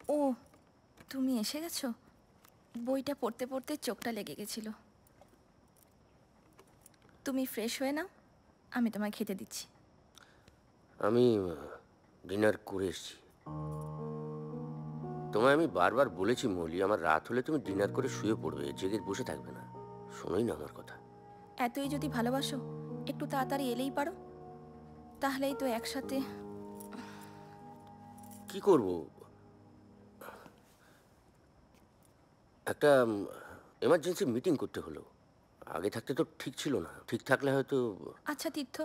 ও, তুমি এসে গেছো। বইটা পড়তে পড়তে চোখটা লেগে গেছিল। তুমি ফ্রেশ হয়ে নাও, আমি তোমায় খেতে দিচ্ছি। আমি ডিনার করে এসেছি। তোমায় আমি বারবার বলেছি মৌলি, আমার রাত হলে তুমি ডিনার করে শুয়ে পড়বে, জেগে বসে থাকবে না। শোনোই না আমার কথা। এতই যদি ভালোবাসো, একটু তাড়াতাড়ি এলেই পারো। তাহলেই তো একসাথে। কি করব? একটা এমার্জেন্সি মিটিং করতে হলো। আগে থাকতে তো ঠিক ছিল না, ঠিক থাকলে হয়তো। আচ্ছা তীর্থ,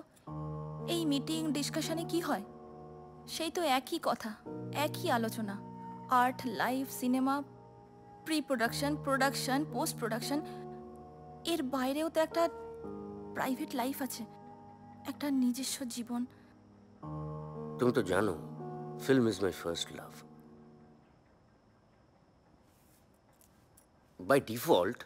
এই মিটিং ডিসকাশনে কি হয়? সেই তো একই কথা, একই আলোচনা। Art, live, cinema, pre production, production, post production. এর বাইরেও তো একটা প্রাইভেট লাইফ আছে, একটা নিজস্ব জীবন। তুমি তো জানো, film is my first love. By default.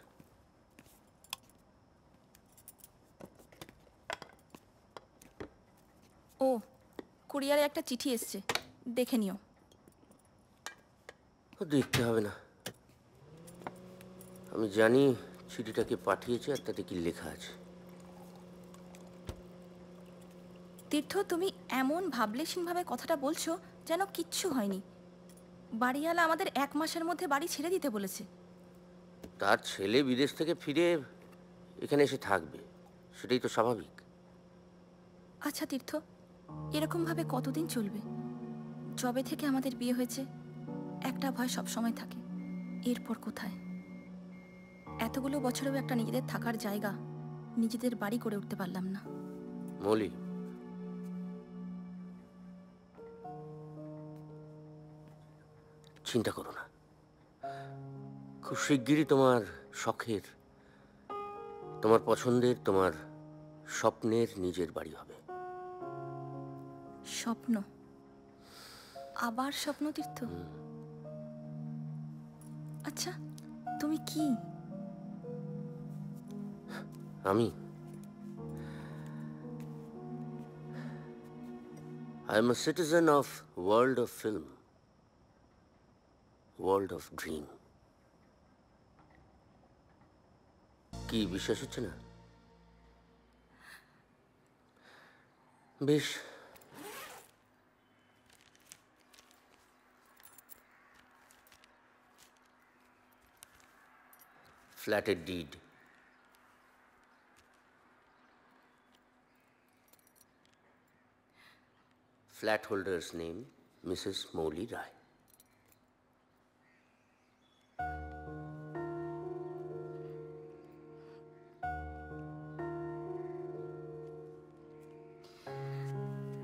ও, কুরিয়ারে একটা চিঠি এসছে, দেখে নিও। দেখতে হবে না, আমি জানি চিঠিটাকে পাঠিয়েছে আর তাতে কি লেখা আছে। তীর্থ, তুমি এমন ভাবলেশীনভাবে কথাটা বলছো যেন কিচ্ছু হয়নি। বাড়িওয়ালা আমাদের 1 মাসের মধ্যে বাড়ি ছেড়ে দিতে বলেছে। তার ছেলে বিদেশ থেকে ফিরে এখানে এসে থাকবে, সেটাই তো স্বাভাবিক। আচ্ছা তীর্থ, এরকমভাবে কতদিন চলবে? যবে থেকে আমাদের বিয়ে হয়েছে, একটা ভয় সবসময় থাকে, এরপর কোথায়। এতগুলো বছরেও একটা নিজেদের থাকার জায়গা, নিজেদের বাড়ি করে উঠতে পারলাম না। মৌলি, চিন্তা করো না, খুব শিগগিরই তোমার শখের, তোমার পছন্দের, তোমার স্বপ্নের নিজের বাড়ি হবে। স্বপ্ন? আবার স্বপ্ন তীর্থ? আচ্ছা, তুমি কি? আমি I am a citizen of world of film, world of dream. কি বিশ্বাস হচ্ছে না? বেশ, ফ্ল্যাটের deed, flat holders name Mrs Mouli Roy.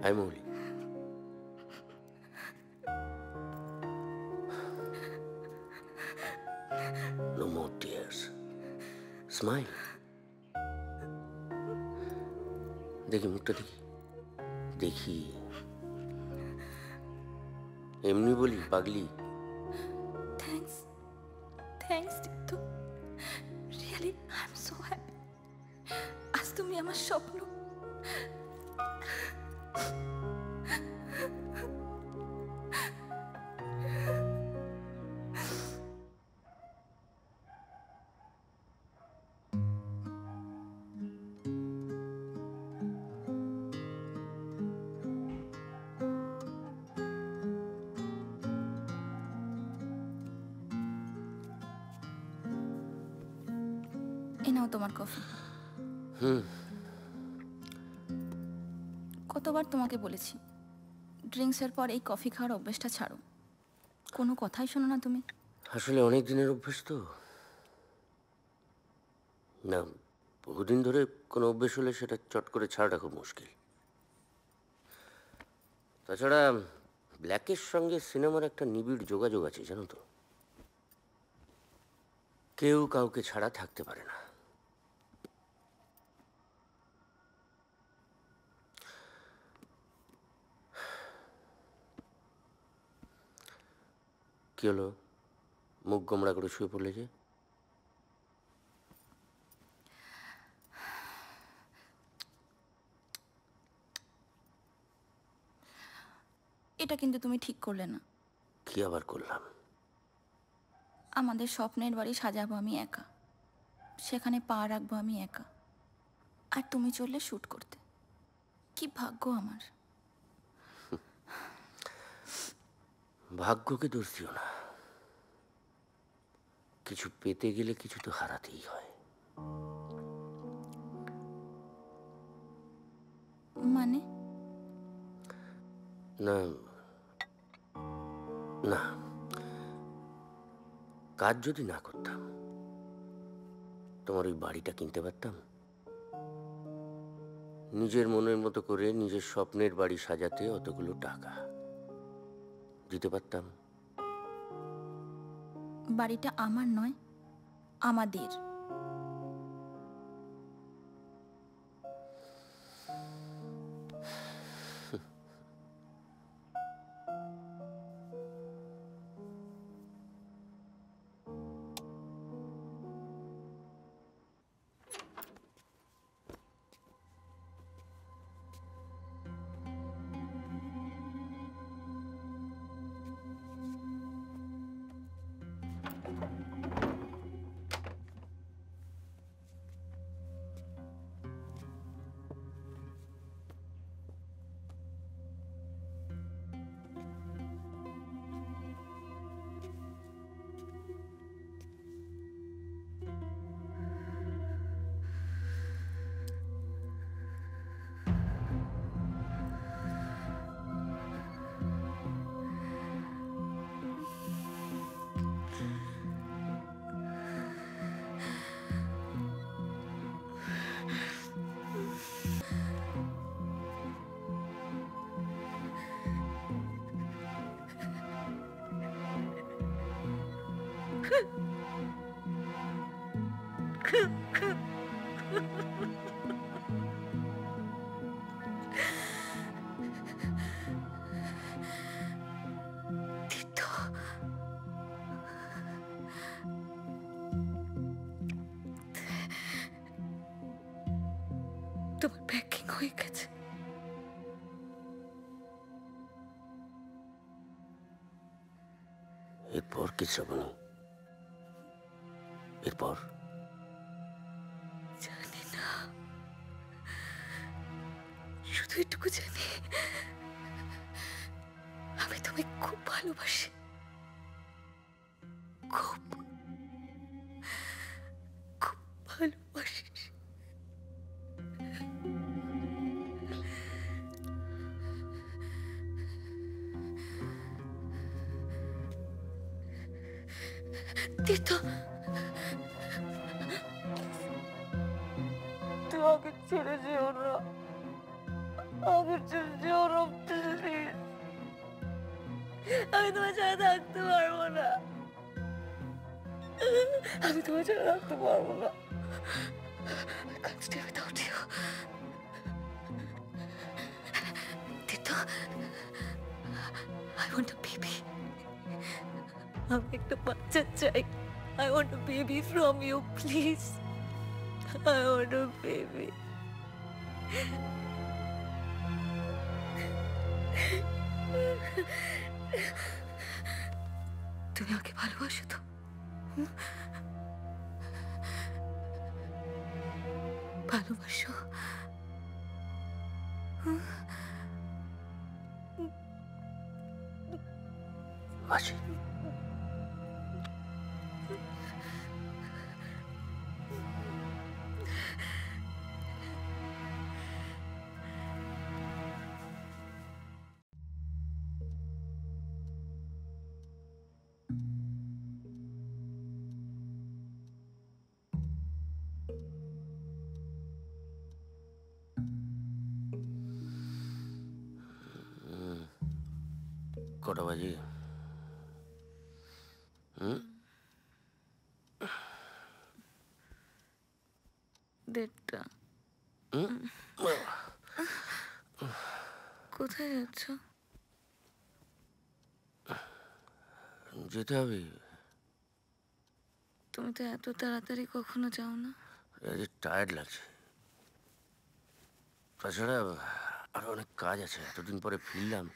Hi Mouli, no more tears. Smile. দেখি মুখটা, দেখি দেখি। এমনি বলি পাগলি? Thanks, thanks Tirtha. Really I am so happy. আজ তুমি আমার স্বপ্ন। এ নাও তোমার কফি। কতবার তোমাকে বলেছি, ড্রিঙ্কসের পর এই কফি খাওয়ার অভ্যেসটা ছাড়ো। কোনো কথাই শোনো না তুমি। আসলে অনেক দিনের অভ্যেস তো। না, বহুদিন ধরে কোনো অভ্যেস হলে সেটা চট করে ছাড়াটা খুব মুশকিল। তাছাড়া ব্ল্যাকের সঙ্গে সিনেমার একটা নিবিড় যোগাযোগ আছে, জানো তো। কেউ কাউকে ছাড়া থাকতে পারে না। কি হলো, মুখ গোমড়া করে শুয়ে পড়লে যে? এটা কিন্তু তুমি ঠিক করলে না। কি আবার করলাম? আমাদের স্বপ্নের বাড়ি সাজাবো আমি একা, সেখানে পা রাখবো আমি একা, আর তুমি চললে শ্যুট করতে। কি ভাগ্য আমার। ভাগ্যকে দোষ দিও না, কিছু পেতে গেলে কিছু তো হারাতেই হয়। মানে? না না, কাজ যদি না করতাম তোমার ওই বাড়িটা কিনতে পারতাম? নিজের মনের মতো করে নিজের স্বপ্নের বাড়ি সাজাতে অতগুলো টাকা দিতে পারতাম? বাড়িটা আমার নয়, আমাদের। তোমার প্যাকিং হয়ে গেছে। এরপর কি শ্রাবণী? এরপর জানি না, শুধু এটুকু জানি আমি তোমায় খুব ভালোবাসি, খুব খুব ভালোবাসি। তীর্থ, তুই আগে ছেড়ে যেও না, আগে ছেড়ে যেও না প্লিজ। আমি তোমার ছাড়া থাকতে পারবো না, আমি তোমার ছাড়া থাকতে পারবো না। I can't stay without you. Tirtha, I want a baby. আমি একটা বাচ্চা চাই। I want a baby from you, please. I want a baby. তুমি আমাকে ভালোবাসো তো? ভালোবাসো? বাসি। কটা বাজে? দেড়টা। কোথায় যাচ্ছ? যেতে হবে। তুমি তো এত তাড়াতাড়ি কখনো যাও না। টায়ার্ড লাগছে, তাছাড়া আরো অনেক কাজ আছে, এতদিন পরে ফিরলাম।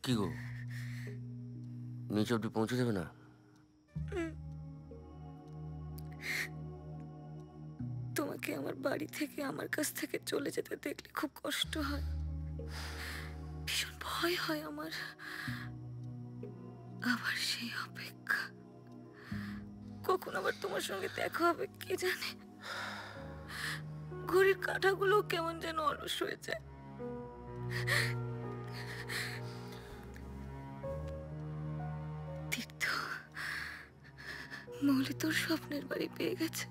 কি গো, নিচে অব্দি পৌঁছে দেবে না? তোমাকে আমার বাড়ি থেকে, আমার কাছ থেকে চলে যেতে দেখলে খুব কষ্ট হয়, ভীষণ ভয় হয় আমার। আবার সেই অপেক্ষা, কখন আবার তোমার সঙ্গে দেখা হবে কে জানে। ঘড়ির কাঁটাগুলো কেমন যেন অলস হয়ে যায়। তীর্থ, মৌলি তোর স্বপ্নের বাড়ি পেয়ে গেছে।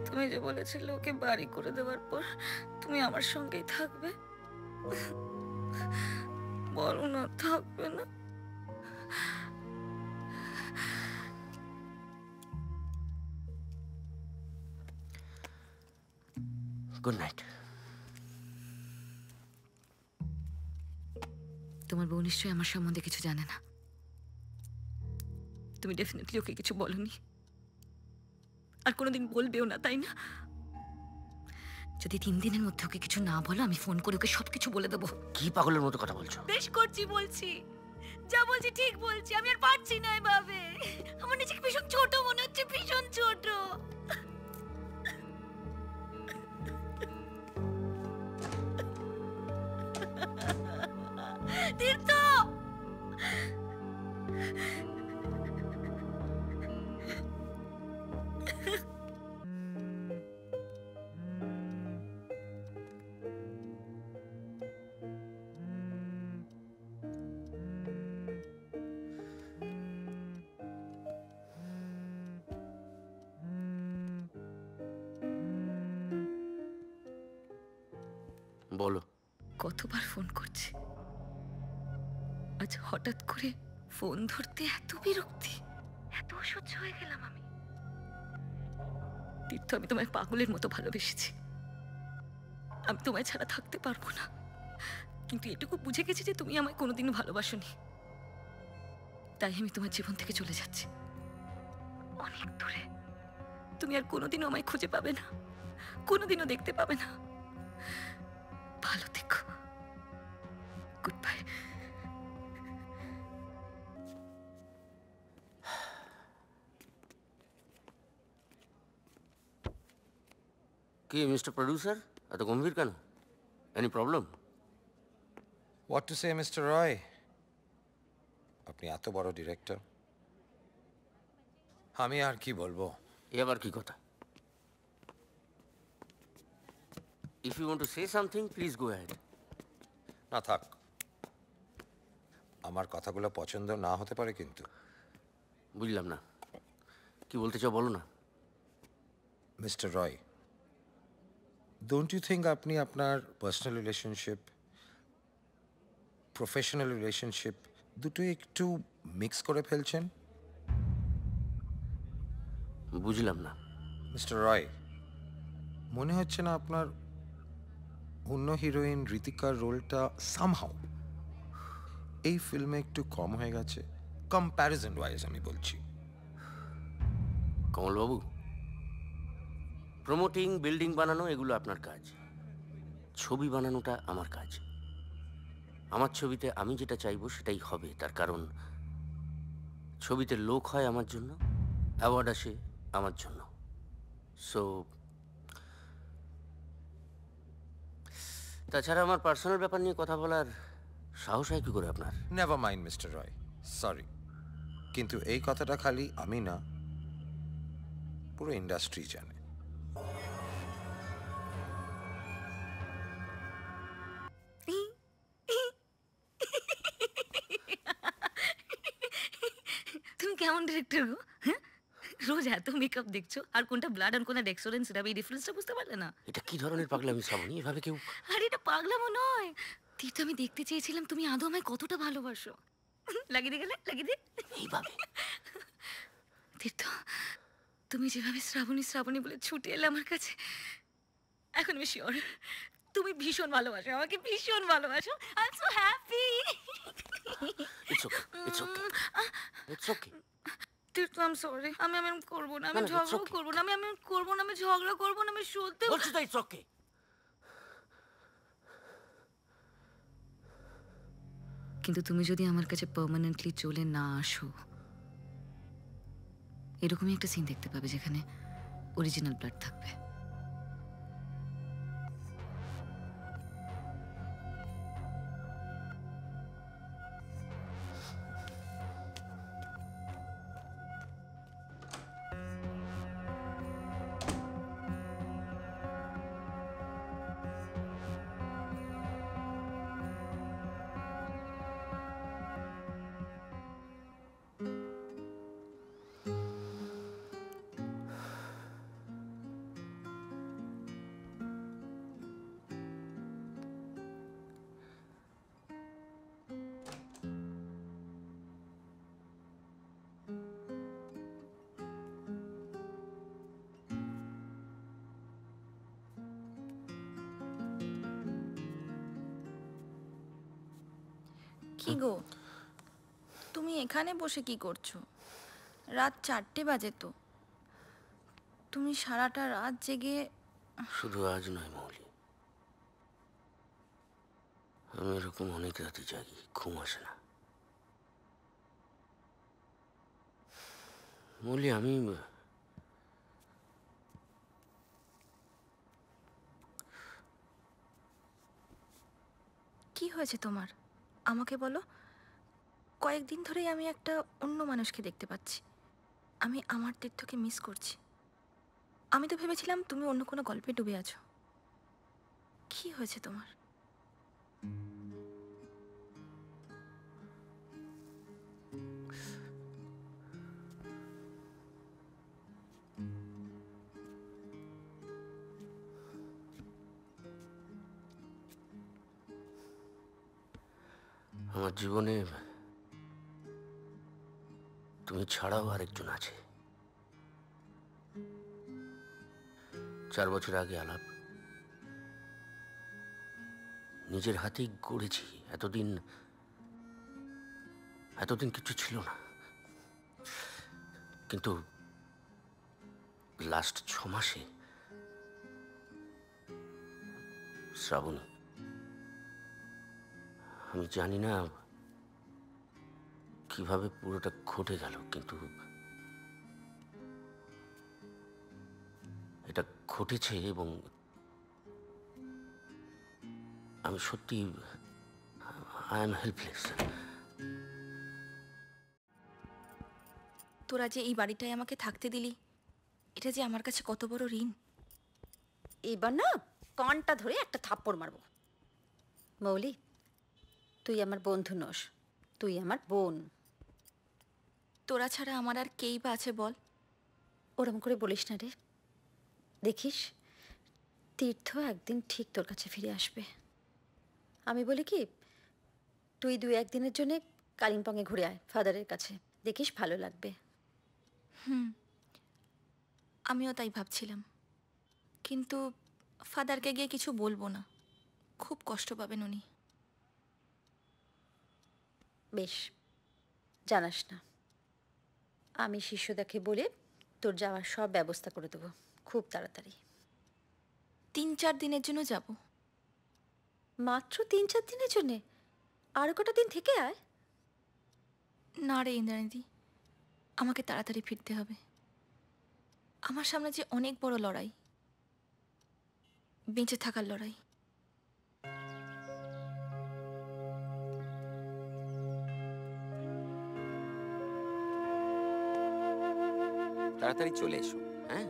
তুমি যে বলেছিলে ওকে বাড়ি করে দেওয়ার পর তুমি আমার সঙ্গেই থাকবে, বলো না থাকবে না? Good night. তোমার বউ নিশ্চয়ই আমার সম্বন্ধে কিছু জানে না। তুমি ডেফিনেটলি ওকে কিছু বলনি, আর কোনোদিন বলবেও না, তাই না? যদি 3 দিনের মধ্যে ওকে কিছু না বলো, আমি ফোন করে ওকে সবকিছু বলে দেবো। কি পাগলের মতো কথা বলছো? বেশ করছি, বলছি যা বলছি ঠিক বলছি। আমি আর পারছি না এভাবে। আমার নিজেকে ভীষণ ছোট মনে হচ্ছে, ভীষণ ছোট। তীর্থ, বলো। কতবার ফোন করছি, আজ হঠাৎ করে ফোন ধরতে এত বিরক্তি, এত অসহ্য হয়ে গেলাম আমি। তীর্থ, আমি তোমায় পাগলের মতো ভালোবেসেছি। আমি তোমায় ছাড়া থাকতে পারবো না, কিন্তু এটুকু বুঝে গেছি যে তুমি আমায় কোনোদিনও ভালোবাসোনি। তাই আমি তোমার জীবন থেকে চলে যাচ্ছি অনেক দূরে। তুমি আর কোনোদিনও আমায় খুঁজে পাবে না, কোনোদিনও দেখতে পাবে না। ভালো থেকো। Good bye. কি মিস্টার প্রডিউসার, এত গম্ভীর কেন? Any problem? What to say, Mr. Roy? আপনি এত বড় ডিরেক্টর, আমি আর কি বলবো? এ আবার কি কথা? If you want to say something, please go ahead. না থাক, আমার কথাগুলো পছন্দ না হতে পারে কিন্তু। বুঝলাম না, কি বলতে চাও বলো না। Mr Roy, don't you think আপনি আপনার পার্সোনাল রিলেশনশিপ, প্রফেশনাল রিলেশনশিপ দুটোই একটু মিক্স করে ফেলছেন? বুঝলাম না। মিস্টার রয়, মনে হচ্ছে না আপনার অন্য হিরোইন ঋতিকার রোলটা সামহাউ এই ফিল্মে একটু কম হয়ে গেছে? কম্প্যারিজন ওয়াইজ আমি বলছি। কমলবাবু, প্রমোটিং, বিল্ডিং বানানো এগুলো আপনার কাজ, ছবি বানানোটা আমার কাজ। আমার ছবিতে আমি যেটা চাইবো সেটাই হবে, তার কারণ ছবিতে লোক হয় আমার জন্য, অ্যাওয়ার্ড আসে আমার জন্য। সো তাছাড়া আমার পার্সোনাল ব্যাপার নিয়ে কথা বলার সাহস হয় কি করে আপনার? নেভার মাইন্ড মিস্টার রয়, সরি, কিন্তু এই কথাটা খালি আমি না, পুরো ইন্ডাস্ট্রি জানে। তুমি কেমন ডিরেক্টর গো? হ্যাঁ, রোজ এত মেকআপ দেখছো, আর কোনটা ব্লাড আর কোনটা ডেক্সোরেন্স, এটা এই ডিফারেন্সটা বুঝতে পারলে না? এটা কি ধরনের পাগলামি শ্রাবণী? এভাবে কেউ? আরে এটা পাগলামো নয় তীর্থ, আমি দেখতে চেয়েছিলাম তুমি আদৌ আমায় কতটা ভালোবাসো। লাগিয়ে দিয়ে গেলে, লাগিয়ে দিয়ে। এইভাবে? তীর্থ, তুমি যেভাবে শ্রাবণী শ্রাবণী বলে ছুটে এলে আমার কাছে, এখন আমি শিওর তুমি ভীষণ ভালোবাসো আমাকে, ভীষণ ভালোবাসো। I am so happy. It's okay, it's okay, it's okay. Tirtha, I am sorry. আমি আমি এরম করবো না, আমি না, না, it's ঝগড়া okay. করবো না, আমি আমি করবো না, আমি ঝগড়া করবো না, আমি সত্যি বলছি তো ইটস ওকে। কিন্তু তুমি যদি আমার কাছে পার্মানেন্টলি চলে না আসো, এরকমই একটা সিন দেখতে পাবে যেখানে অরিজিনাল ব্লাড থাকবে। কি গো, তুমি এখানে বসে কি করছো? রাত 4টে বাজে তো। তুমি সারাটা রাত জেগে। শুধু আজ নয় মৌলি, আমি এরকম অনেক রাতে জাগি, ঘুম আসে না। মৌলি, আমি কি হয়েছে তোমার? আমাকে বলো। কয়েকদিন ধরেই আমি একটা অন্য মানুষকে দেখতে পাচ্ছি। আমি আমার তীর্থকে মিস করছি। আমি তো ভেবেছিলাম তুমি অন্য কোনো গল্পে ডুবে আছো। কি হয়েছে তোমার? আমার জীবনে তুমি ছাড়াও আরেকজন আছে। 4 বছর আগে আলাপ, নিজের হাতেই গড়েছি। এতদিন কিছু ছিল না, কিন্তু লাস্ট 6 মাসে শ্রাবণী, আমি জানি না কিভাবে পুরোটা ঘটে গেল, কিন্তু এটা ঘটেছে এবং আমি সত্যি আই এম হেল্পলেস। তোরা যে এই বাড়িটায় আমাকে থাকতে দিলি, এটা যে আমার কাছে কত বড় ঋণ। এবার না কানটা ধরে একটা থাপ্পড় মারবো। মৌলি, তুই আমার বন্ধু নস, তুই আমার বোন। তোরা ছাড়া আমার আর কেই বা আছে বল? ওরম করে বলিস না রে। দেখিস, তীর্থ একদিন ঠিক তোর কাছে ফিরে আসবে। আমি বলি কি, তুই 2-1 দিনের জন্যে কালিম্পংয়ে ঘুরে আয় ফাদারের কাছে, দেখিস ভালো লাগবে। আমিও তাই ভাবছিলাম, কিন্তু ফাদারকে গিয়ে কিছু বলবো না, খুব কষ্ট পাবেন উনি। বেশ, জানাস না, আমি শিষ্যদাকে বলে তোর যাওয়ার সব ব্যবস্থা করে দেবো খুব তাড়াতাড়ি। 3-4 দিনের জন্য যাব। মাত্র 3-4 দিনের জন্যে? আরও কটা দিন থেকে আয়। না রে ইন্দ্রাণীদি, আমাকে তাড়াতাড়ি ফিরতে হবে। আমার সামনে যে অনেক বড় লড়াই, বেঁচে থাকার লড়াই। তাড়াতাড়ি চলে এসো। হ্যাঁ,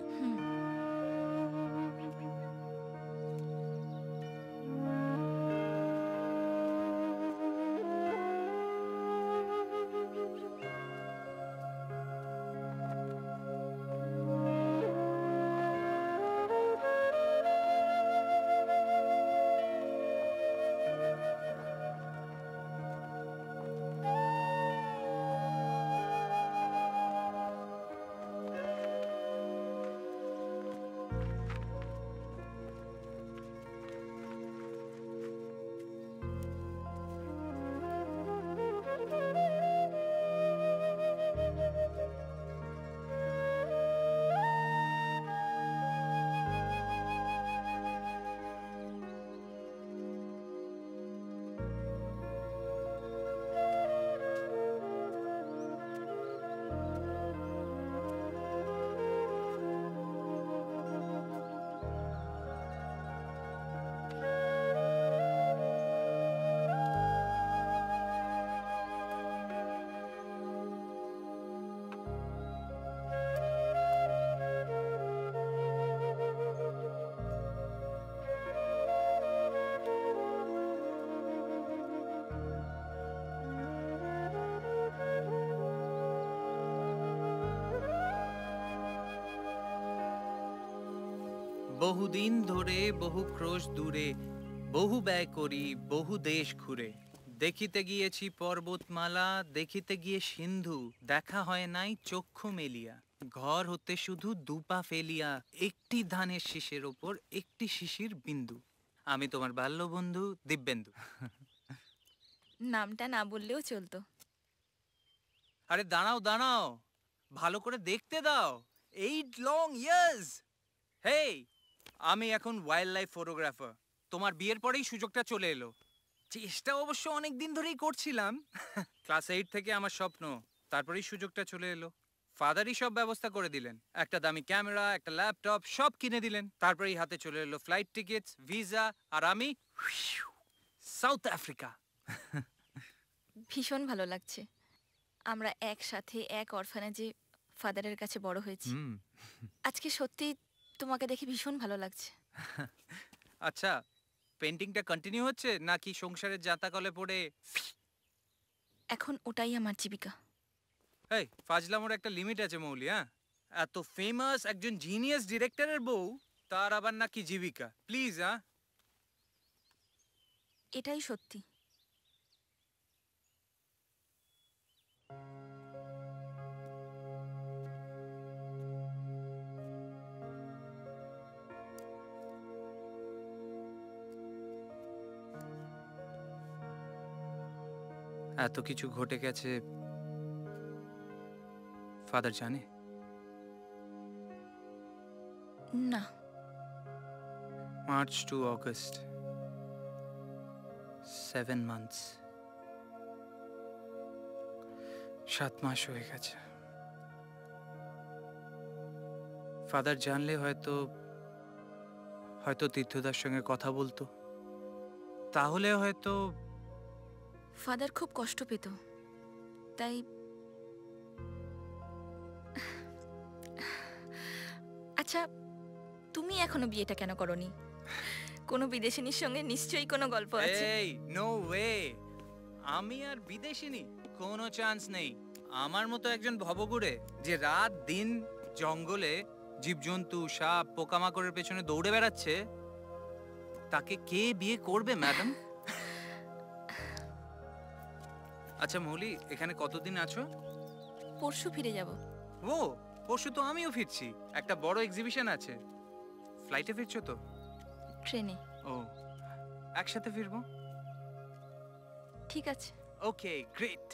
বহুদিন ধরে বহু ক্রোশ দূরে বহু ব্যয় করি বহু দেশ ঘুরে দেখিতে গিয়েছি পর্বতমালা দেখিতে গিয়ে সিন্ধু দেখা হয় নাই চক্ষু মেলিয়া ঘর হতে শুধু দুপা ফেলিয়া একটি ধানের শীষের ওপর একটি শিশির বিন্দু আমি তোমার বাল্য বন্ধু দিব্যেন্দু। নামটা না বললেও চলতো। আরে দাঁড়াও দাঁড়াও, ভালো করে দেখতে দাও। 8 লং ইয়ার্স। হেই, আমি এখন ওয়াইল্ড লাইফ ফটোগ্রাফার। তোমার বিয়ের পরেই সুযোগটা চলে এলো। চেষ্টা অবশ্য অনেক দিন ধরেই করছিলাম। ক্লাস 8 থেকে আমার স্বপ্ন, তারপরেই সুযোগটা চলে এলো। ফাদারই সব ব্যবস্থা করে দিলেন, একটা দামি ক্যামেরা, একটা ল্যাপটপ, সব কিনে দিলেন। তারপরেই হাতে চলে এলো ফ্লাইট টিকিটস, ভিসা, আর আমি সাউথ আফ্রিকা। ভীষণ ভালো লাগছে। আমরা একসাথে এক অরফানেজে ফাদারের কাছে বড় হয়েছি। আজকে সত্যি তোমাকে দেখে ভীষণ ভালো লাগছে। আচ্ছা, পেন্টিংটা কন্টিনিউ হচ্ছে নাকি সংসারের জাতাকলে পড়ে? এখন ওটাই আমার জীবিকা। এই ফাজলামোর একটা লিমিট আছে মৌলি। হ্যাঁ, এত ফেমাস একজন জিনিয়াস ডিরেক্টরের বউ, তার আবার নাকি জীবিকা? প্লিজ। হ্যাঁ, এটাই সত্যি। এত কিছু ঘটে গেছে, ফাদার জানে? না। মার্চ টু অগস্ট, 7 মান্থস, 7 মাস হয়ে গেছে। ফাদার জানলে হয়তো তীর্থদার সঙ্গে কথা বলতো, তাহলে হয়তো। ফাদার খুব কষ্ট পেত, তাই আচ্ছা, তুমি এখনো বিয়েটা কেন করনি? কোনো বিদেশিনীর সঙ্গে নিশ্চয়ই কোনো গল্প আছে। এই নো ওয়ে, আমি আর বিদেশিনী কোনো চান্স নেই। আমার মতো একজন ভবঘুরে যে রাত দিন জঙ্গলে জীবজন্তু, সাপ, পোকামাকড়ের পেছনে দৌড়ে বেড়াচ্ছে, তাকে কে বিয়ে করবে ম্যাডাম? আচ্ছা মৌলি, এখানে কতদিন আছো? পরশু ফিরে যাব। ও, পরশু তো আমিও ফিরছি, একটা বড় এক্সিবিশন আছে। ফ্লাইটে ফিরছো তো? ট্রেনে। ও, একসাথে ফিরবো। ঠিক আছে। Okay, great.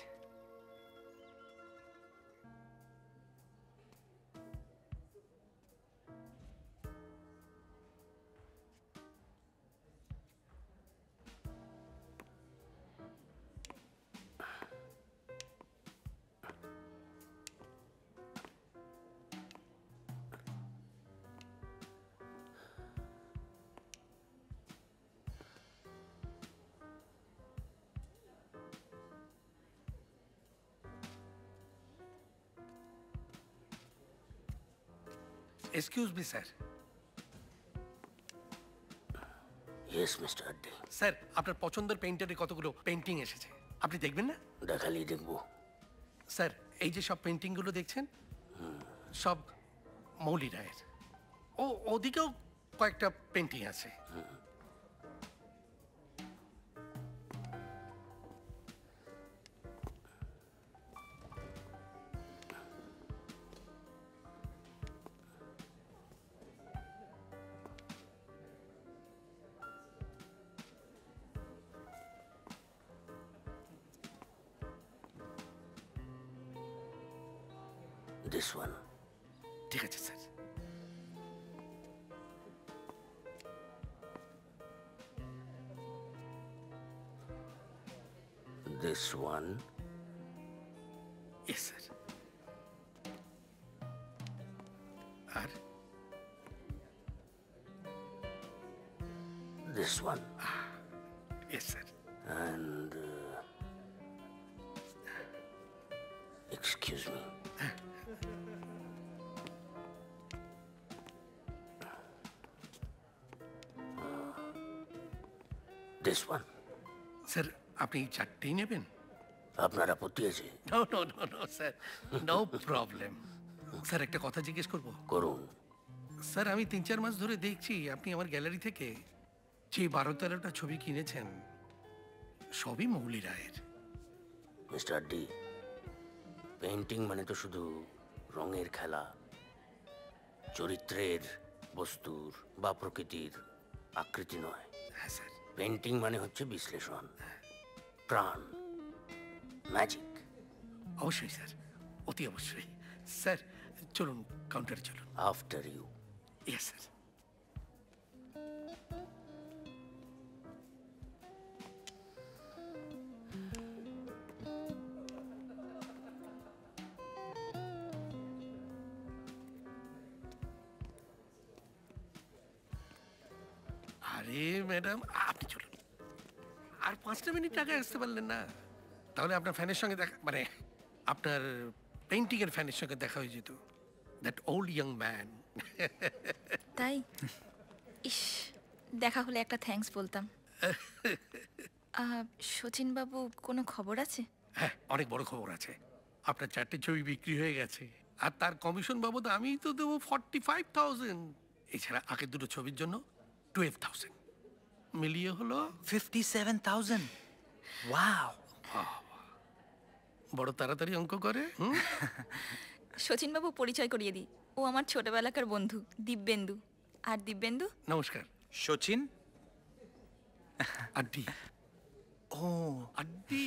Excuse me sir. Yes mister আড্ডি। স্যার, আপনার পছন্দের পেইন্টারের কতগুলো পেন্টিং এসেছে, আপনি দেখবেন না? দেখালেই দেখবো। স্যার, এই যে সব পেন্টিংগুলো দেখছেন, সব মৌলি রায়ের। ওদিকেও কয়েকটা পেন্টিং আছে। This one. ঠিক আছে sir. This one. Yes, sir. আর This one. yes, sir. And excuse me. This one. Sir, আপনি চারটেই নেবেন? আপনার আপত্তি আছে? No no no no sir, no problem. Sir, একটা কথা জিজ্ঞেস করবো? করুন। স্যার আমি 3-4 মাস ধরে দেখছি আপনি আমার গ্যালারি থেকে যে 12-13টা ছবি কিনেছেন সবই মৌলি রায়ের। মিস্টার ডি, পেন্টিং মানে তো শুধু রঙের খেলা, চরিত্রের, বস্তুর বা প্রকৃতির আকৃতি নয়। হ্যাঁ স্যার। পেন্টিং মানে হচ্ছে বিশ্লেষণ, প্রাণ, ম্যাজিক। অবশ্যই স্যার, অতি অবশ্যই। স্যার চলুন কাউন্টারে চলুন। After you. Yes sir. আরে ম্যাডাম আপনি চলুন, আর 5টা মিনিট আগে আসতে পারলেন না? তাহলে আপনার ফ্যানের সঙ্গে দেখা, মানে আপনার পেন্টিং এর ফ্যানের সঙ্গে দেখা হয়ে যেত। That old young man. তাই? ইস, দেখা হলে একটা থ্যাঙ্কস বলতাম। শচীন বাবু, কোনো খবর আছে? হ্যাঁ, অনেক বড় খবর আছে। আপনার 4টে ছবি বিক্রি হয়ে গেছে, আর তার কমিশন বাবদ আমি তো দেবো 45,000। এছাড়া আগের দুটো ছবির জন্য 12,000, মিলিয়ে হলো 57,000। ওয়াও! বড় তাড়াতাড়ি অঙ্ক করে। শচীন বাবু, পরিচয় করিয়ে দিই, ও আমার ছোটবেলাকার বন্ধু দিব্যেন্দু। আর দিব্যেন্দু নমস্কার। সচিন? আড্ডি। ও আড্ডি।